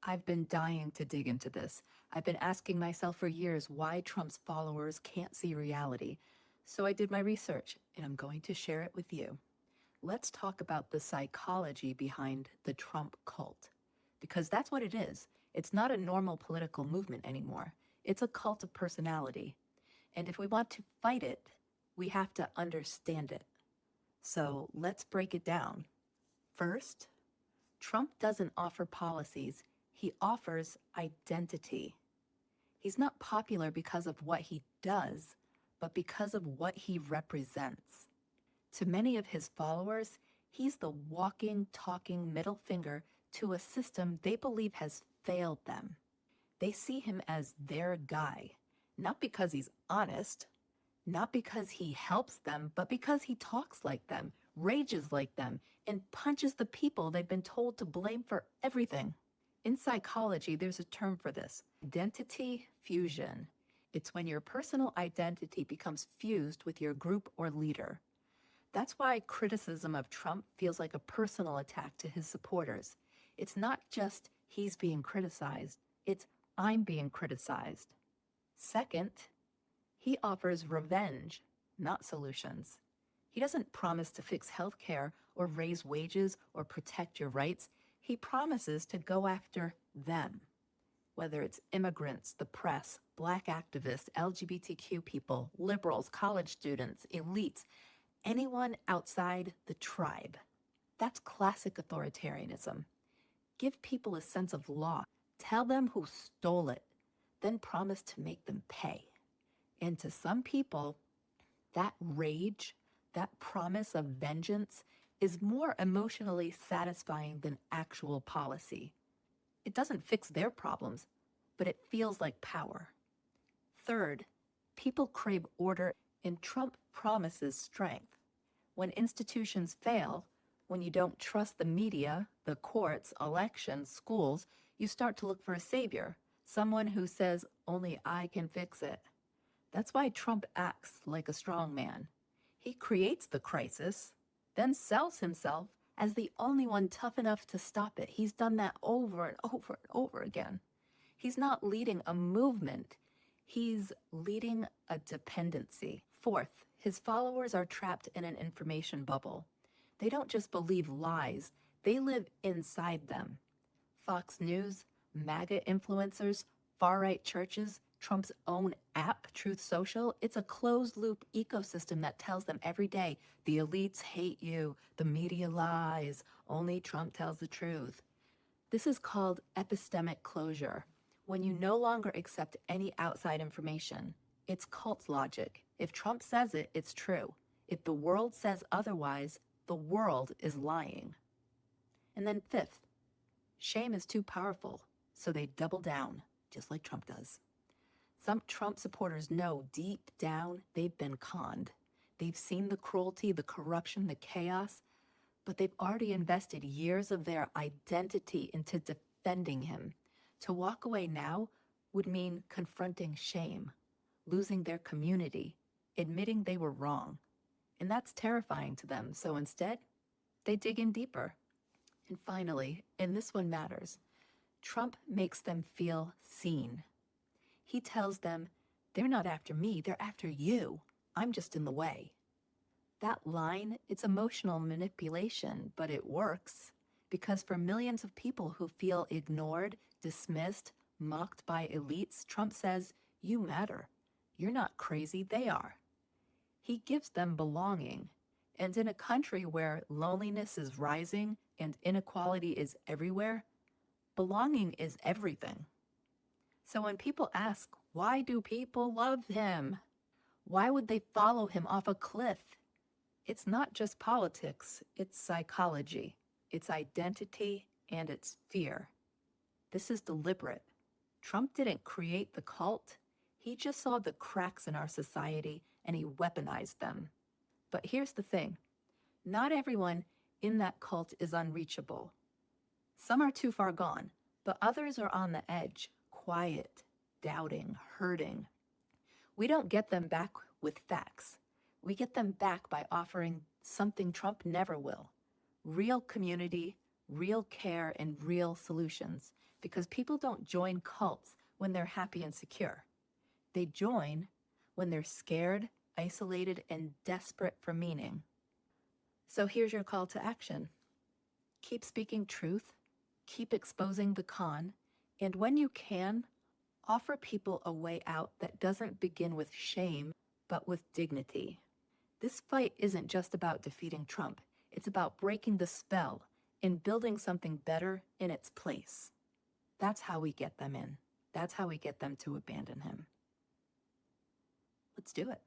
I've been dying to dig into this. I've been asking myself for years why Trump's followers can't see reality. So I did my research, and I'm going to share it with you. Let's talk about the psychology behind the Trump cult, because that's what it is. It's not a normal political movement anymore. It's a cult of personality. And if we want to fight it, we have to understand it. So let's break it down. First, Trump doesn't offer policies. He offers identity. He's not popular because of what he does, but because of what he represents. To many of his followers, he's the walking, talking middle finger to a system they believe has failed them. They see him as their guy, not because he's honest, not because he helps them, but because he talks like them, rages like them, and punches the people they've been told to blame for everything. In psychology, there's a term for this: identity fusion. It's when your personal identity becomes fused with your group or leader. That's why criticism of Trump feels like a personal attack to his supporters. It's not just he's being criticized, it's I'm being criticized. Second, he offers revenge, not solutions. He doesn't promise to fix healthcare or raise wages or protect your rights. He promises to go after them. Whether it's immigrants, the press, Black activists, LGBTQ people, liberals, college students, elites, anyone outside the tribe. That's classic authoritarianism. Give people a sense of law. Tell them who stole it, then promise to make them pay. And to some people, that rage, that promise of vengeance, is more emotionally satisfying than actual policy. It doesn't fix their problems, but it feels like power. Third, people crave order, and Trump promises strength. When institutions fail, when you don't trust the media, the courts, elections, schools, you start to look for a savior, someone who says, only I can fix it. That's why Trump acts like a strong man. He creates the crisis, then sells himself as the only one tough enough to stop it. He's done that over and over and over again. He's not leading a movement. He's leading a dependency. Fourth, his followers are trapped in an information bubble. They don't just believe lies, they live inside them. Fox News, MAGA influencers, far-right churches, Trump's own app, Truth Social, it's a closed-loop ecosystem that tells them every day, the elites hate you, the media lies, only Trump tells the truth. This is called epistemic closure, when you no longer accept any outside information. It's cult logic. If Trump says it, it's true. If the world says otherwise, the world is lying. And then fifth, shame is too powerful, so they double down, just like Trump does. Some Trump supporters know deep down they've been conned. They've seen the cruelty, the corruption, the chaos, but they've already invested years of their identity into defending him. To walk away now would mean confronting shame, losing their community, admitting they were wrong. And that's terrifying to them, so instead, they dig in deeper. And finally, and this one matters, Trump makes them feel seen. He tells them, they're not after me, they're after you. I'm just in the way. That line, it's emotional manipulation, but it works. Because for millions of people who feel ignored, dismissed, mocked by elites, Trump says, you matter. You're not crazy, they are. He gives them belonging. And in a country where loneliness is rising and inequality is everywhere, belonging is everything. So when people ask, why do people love him? Why would they follow him off a cliff? It's not just politics, it's psychology, it's identity, and it's fear. This is deliberate. Trump didn't create the cult. He just saw the cracks in our society and he weaponized them. But here's the thing. Not everyone in that cult is unreachable. Some are too far gone, but others are on the edge, quiet, doubting, hurting. We don't get them back with facts. We get them back by offering something Trump never will: real community, real care, and real solutions. because people don't join cults when they're happy and secure. They join when they're scared, isolated, and desperate for meaning. So here's your call to action. Keep speaking truth, keep exposing the con, and when you can, offer people a way out that doesn't begin with shame, but with dignity. This fight isn't just about defeating Trump. It's about breaking the spell and building something better in its place. That's how we get them in. That's how we get them to abandon him. Let's do it.